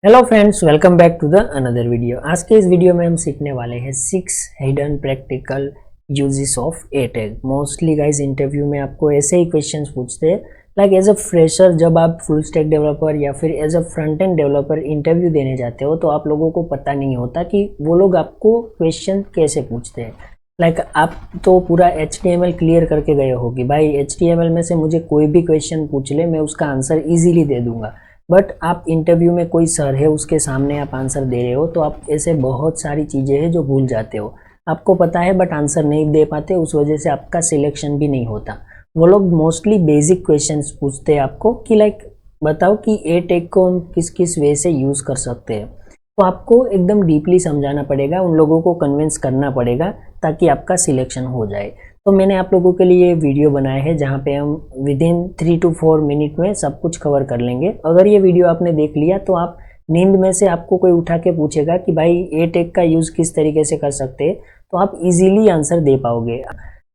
Hello friends, welcome back to the another video. आज के इस वीडियो में हम सीखने वाले हैं 6 hidden practical uses of A tag. Mostly guys interview में आपको ऐसे ही क्वेश्चंस पूछते हैं, लाइक एज अ फ्रेशर जब आप फुल स्टैक डेवलपर या फिर as a front end developer interview देने जाते हो तो आप लोगों को पता नहीं होता कि वो लोग आपको क्वेश्चन कैसे पूछते हैं। लाइक आप तो पूरा HTML क्लियर करके गए हो कि भाई HTML में से मुझे कोई भी क्वेश्चन पूछ ले, मैं उसका आंसर ईजिली दे दूंगा। बट आप इंटरव्यू में कोई सर है, उसके सामने आप आंसर दे रहे हो तो आप ऐसे बहुत सारी चीज़ें हैं जो भूल जाते हो। आपको पता है बट आंसर नहीं दे पाते, उस वजह से आपका सिलेक्शन भी नहीं होता। वो लोग मोस्टली बेसिक क्वेश्चंस पूछते हैं आपको कि लाइक बताओ कि ए टैग को हम किस किस वे से यूज़ कर सकते हैं। तो आपको एकदम डीपली समझाना पड़ेगा, उन लोगों को कन्विंस करना पड़ेगा ताकि आपका सिलेक्शन हो जाए। तो मैंने आप लोगों के लिए वीडियो बनाया है जहाँ पे हम विद इन 3 to 4 मिनट में सब कुछ कवर कर लेंगे। अगर ये वीडियो आपने देख लिया तो आप नींद में से आपको कोई उठा के पूछेगा कि भाई ए टैग का यूज़ किस तरीके से कर सकते हैं, तो आप इजीली आंसर दे पाओगे।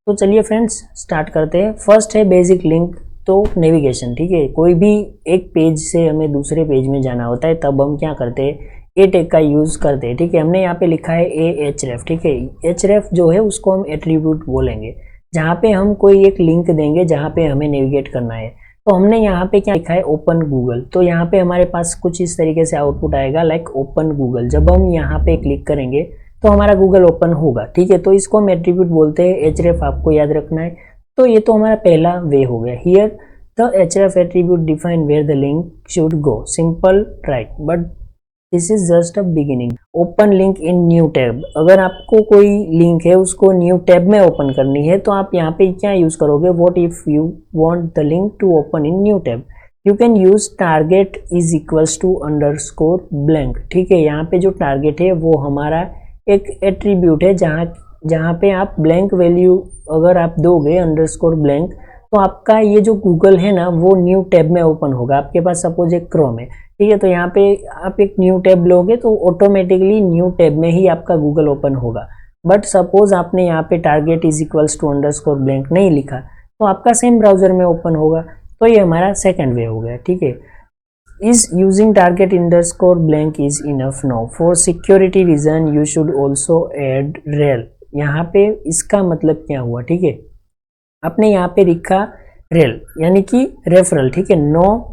तो चलिए फ्रेंड्स स्टार्ट करते हैं। फर्स्ट है बेसिक लिंक, तो नेविगेशन। ठीक है, कोई भी एक पेज से हमें दूसरे पेज में जाना होता है तब हम क्या करते हैं, ए टैग का यूज़ करते हैं। ठीक है, हमने यहाँ पे लिखा है AHREF। ठीक है, HREF जो है उसको हम एट्रीब्यूट बोलेंगे, जहाँ पे हम कोई एक लिंक देंगे जहाँ पे हमें नेविगेट करना है। तो हमने यहाँ पे क्या लिखा है, ओपन गूगल। तो यहाँ पे हमारे पास कुछ इस तरीके से आउटपुट आएगा लाइक ओपन गूगल। जब हम यहाँ पे क्लिक करेंगे तो हमारा गूगल ओपन होगा। ठीक है, तो इसको हम एट्रीब्यूट बोलते हैं। HREF आपको याद रखना है। तो ये तो हमारा पहला वे हो गया। Here the HREF attribute define where the link should go, simple right, but this is just a beginning. Open link in new tab. अगर आपको कोई लिंक है उसको न्यू टैब में ओपन करनी है तो आप यहाँ पे क्या यूज करोगे, what if you want the link to open in new tab, you can use target is equals to underscore blank. ठीक है, यहाँ पे जो टारगेट है वो हमारा एक एट्रीब्यूट है जहाँ पे आप ब्लैंक वैल्यू अगर आप दोगे अंडरस्कोर ब्लैंक, तो आपका ये जो गूगल है ना वो न्यू टैब में ओपन होगा। आपके पास सपोज एक क्रोम है, ठीक है, तो यहाँ पे आप एक न्यू टैब लोगे तो ऑटोमेटिकली न्यू टैब में ही आपका गूगल ओपन होगा। बट सपोज आपने यहाँ पे target is equals to underscore blank नहीं लिखा तो आपका सेम ब्राउजर में ओपन होगा। तो ये हमारा सेकंड वे हो गया। ठीक है, is using target underscore blank is enough? No, for security reason you should also add rel. यहाँ पे इसका मतलब क्या हुआ, ठीक है, आपने यहाँ पे लिखा रेल यानी कि रेफरल। ठीक है, नो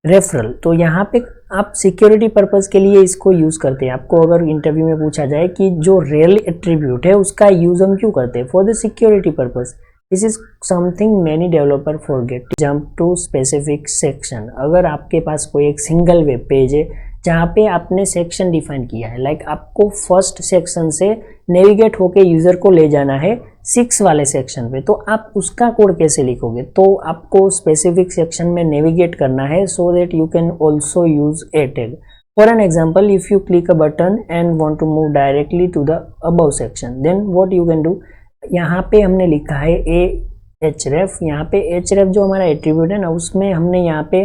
रेफरल। तो यहाँ पे आप सिक्योरिटी पर्पस के लिए इसको यूज करते हैं। आपको अगर इंटरव्यू में पूछा जाए कि जो रेल एट्रीब्यूट है उसका यूज हम क्यों करते हैं, for the security purpose. This is something many developer forget. Jump to specific section. अगर आपके पास कोई एक सिंगल वेब पेज है जहाँ पे आपने सेक्शन डिफाइन किया है, लाइक आपको फर्स्ट सेक्शन से नेविगेट होके यूजर को ले जाना है 6 वाले सेक्शन पे, तो आप उसका कोड कैसे लिखोगे? तो आपको स्पेसिफिक सेक्शन में नेविगेट करना है so that you can also use a tag. For an example, if you click a button and want to move directly to the above section, then what you can do, यहाँ पे हमने लिखा है AHREF। यहाँ पे HREF जो हमारा attribute है ना उसमें हमने यहाँ पे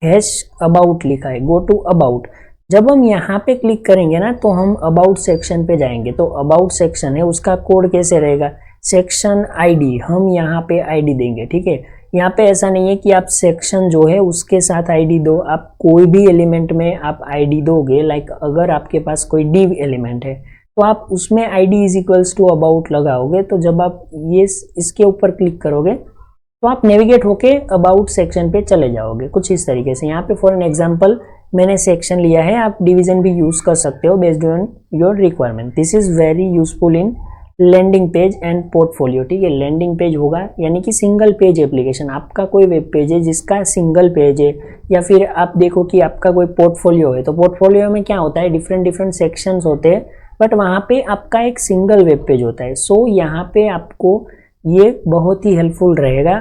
हैश अबाउट लिखा है, गो टू अबाउट। जब हम यहाँ पे क्लिक करेंगे ना तो हम अबाउट सेक्शन पे जाएंगे। तो अबाउट सेक्शन है उसका कोड कैसे रहेगा, सेक्शन आईडी, हम यहाँ पे आईडी देंगे। ठीक है, यहाँ पे ऐसा नहीं है कि आप सेक्शन जो है उसके साथ आईडी दो, आप कोई भी एलिमेंट में आप आईडी दोगे। लाइक अगर आपके पास कोई div एलिमेंट है तो आप उसमें ID is equals to about लगाओगे। तो जब आप ये इसके ऊपर क्लिक करोगे तो आप नेविगेट होके अबाउट सेक्शन पे चले जाओगे, कुछ इस तरीके से। यहाँ पे फॉर एन एग्जांपल मैंने सेक्शन लिया है, आप डिवीजन भी यूज कर सकते हो based on your requirement. This is very useful in landing page and portfolio. ठीक है, लैंडिंग पेज होगा यानी कि सिंगल पेज एप्लीकेशन। आपका कोई वेब पेज है जिसका सिंगल पेज है, या फिर आप देखो कि आपका कोई पोर्टफोलियो है, तो पोर्टफोलियो में क्या होता है, डिफरेंट डिफरेंट सेक्शंस होते हैं, बट वहाँ पे आपका एक सिंगल वेब पेज होता है। सो यहाँ पे आपको ये बहुत ही हेल्पफुल रहेगा।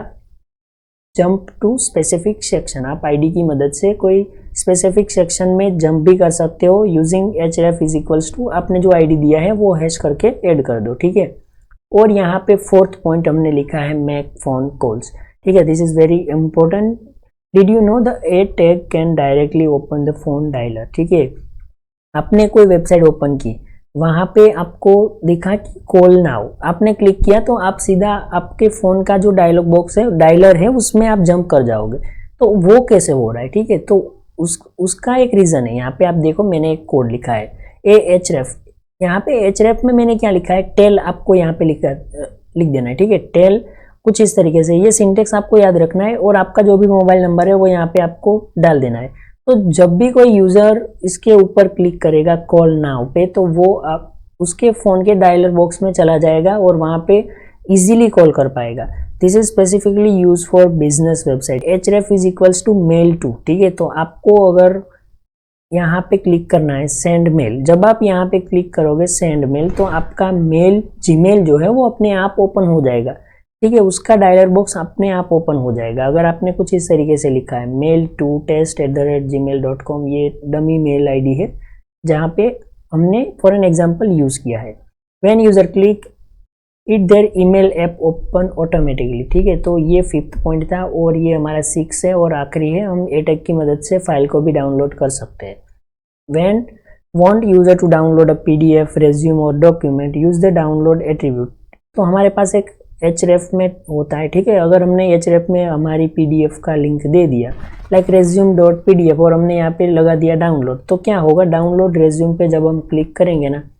जंप टू स्पेसिफिक सेक्शन, आप आईडी की मदद से कोई स्पेसिफिक सेक्शन में जंप भी कर सकते हो using HREF is equals to, आपने जो आईडी दिया है वो हैश करके ऐड कर दो। ठीक है, और यहाँ पे फोर्थ पॉइंट हमने लिखा है मेक फोन कॉल्स। ठीक है, this is very important. Did you know the A tag can directly open the phone dialer. ठीक है, आपने कोई वेबसाइट ओपन की, वहाँ पे आपको दिखा कि कॉल नाउ, आपने क्लिक किया तो आप सीधा आपके फ़ोन का जो डायलॉग बॉक्स है डायलर है उसमें आप जंप कर जाओगे। तो वो कैसे हो रहा है, ठीक है, तो उसका एक रीज़न है। यहाँ पे आप देखो मैंने एक कोड लिखा है AHREF। यहाँ पे HREF में मैंने क्या लिखा है, टेल आपको यहाँ पे लिख देना है, ठीक है। टेल कुछ इस तरीके से, ये सिंटेक्स आपको याद रखना है और आपका जो भी मोबाइल नंबर है वो यहाँ पे आपको डाल देना है। तो जब भी कोई यूज़र इसके ऊपर क्लिक करेगा कॉल नाउ पे, तो वो आप उसके फ़ोन के डायलर बॉक्स में चला जाएगा और वहाँ पे इजीली कॉल कर पाएगा। This is specifically use for business website. href is equals to mail to, ठीक है। तो आपको अगर यहाँ पे क्लिक करना है सेंड मेल, जब आप यहाँ पे क्लिक करोगे सेंड मेल, तो आपका मेल जीमेल जो है वो अपने आप ओपन हो जाएगा, ठीक है। उसका डायलर बॉक्स अपने आप ओपन हो जाएगा। अगर आपने कुछ इस तरीके से लिखा है mail2test@gmail.com, ये डमी मेल आईडी है जहाँ पे हमने फॉर एन एग्जाम्पल यूज़ किया है। When user click it there email app open automatically, ठीक है। तो ये 5th पॉइंट था और ये हमारा 6 है और आखिरी है, हम एटैग की मदद से फाइल को भी डाउनलोड कर सकते हैं। When want user to download a PDF, resume और document, use the download attribute. तो हमारे पास एक href में होता है, ठीक है। अगर हमने href में हमारी PDF का लिंक दे दिया लाइक resume.pdf और हमने यहाँ पे लगा दिया डाउनलोड, तो क्या होगा, डाउनलोड रेज्यूम पे जब हम क्लिक करेंगे ना तो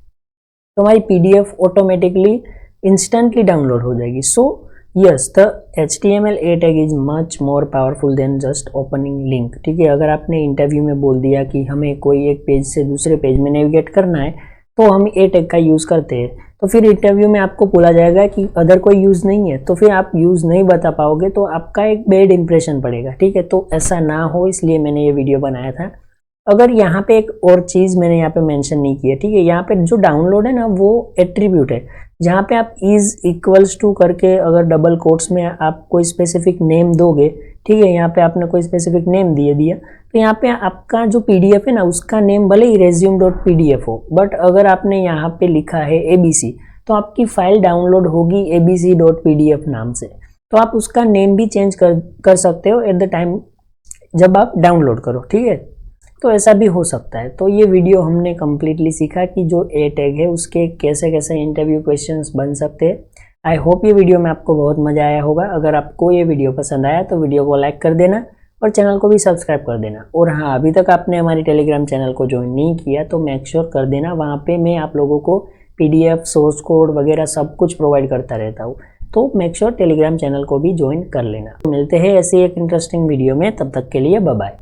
हमारी PDF ऑटोमेटिकली इंस्टेंटली डाउनलोड हो जाएगी। So yes, the HTML tag is much more powerful than just opening link, ठीक है। अगर आपने इंटरव्यू में बोल दिया कि हमें कोई एक पेज से दूसरे पेज में नेविगेट करना है तो हम टैग का यूज़ करते हैं, तो फिर इंटरव्यू में आपको बोला जाएगा कि अदर कोई यूज़ नहीं है, तो फिर आप यूज़ नहीं बता पाओगे तो आपका एक बैड इंप्रेशन पड़ेगा, ठीक है। तो ऐसा ना हो इसलिए मैंने ये वीडियो बनाया था। अगर यहाँ पे एक और चीज़ मैंने यहाँ पे मेंशन नहीं की है, ठीक है। यहाँ पे जो डाउनलोड है ना वो एट्रीब्यूट है, जहाँ पे आप इज इक्वल्स टू करके अगर डबल कोट्स में आप कोई स्पेसिफिक नेम दोगे, ठीक है। यहाँ पे आपने कोई स्पेसिफिक नेम दिया तो यहाँ पे आपका जो PDF है ना उसका नेम भले ही resume.pdf हो, बट अगर आपने यहाँ पे लिखा है ABC तो आपकी फाइल डाउनलोड होगी abc.pdf नाम से। तो आप उसका नेम भी चेंज कर सकते हो एट द टाइम जब आप डाउनलोड करो, ठीक है। तो ऐसा भी हो सकता है। तो ये वीडियो हमने कम्प्लीटली सीखा कि जो टैग है उसके कैसे कैसे इंटरव्यू क्वेश्चंस बन सकते हैं। आई होप ये वीडियो में आपको बहुत मज़ा आया होगा। अगर आपको ये वीडियो पसंद आया तो वीडियो को लाइक कर देना और चैनल को भी सब्सक्राइब कर देना। और हाँ, अभी तक आपने हमारी टेलीग्राम चैनल को ज्वाइन नहीं किया तो मेक श्योर कर देना। वहाँ पे मैं आप लोगों को PDF, सोर्स कोड वगैरह सब कुछ प्रोवाइड करता रहता हूँ, तो मेक श्योर टेलीग्राम चैनल को भी ज्वाइन कर लेना। मिलते हैं ऐसे एक इंटरेस्टिंग वीडियो में, तब तक के लिए बाय बाय।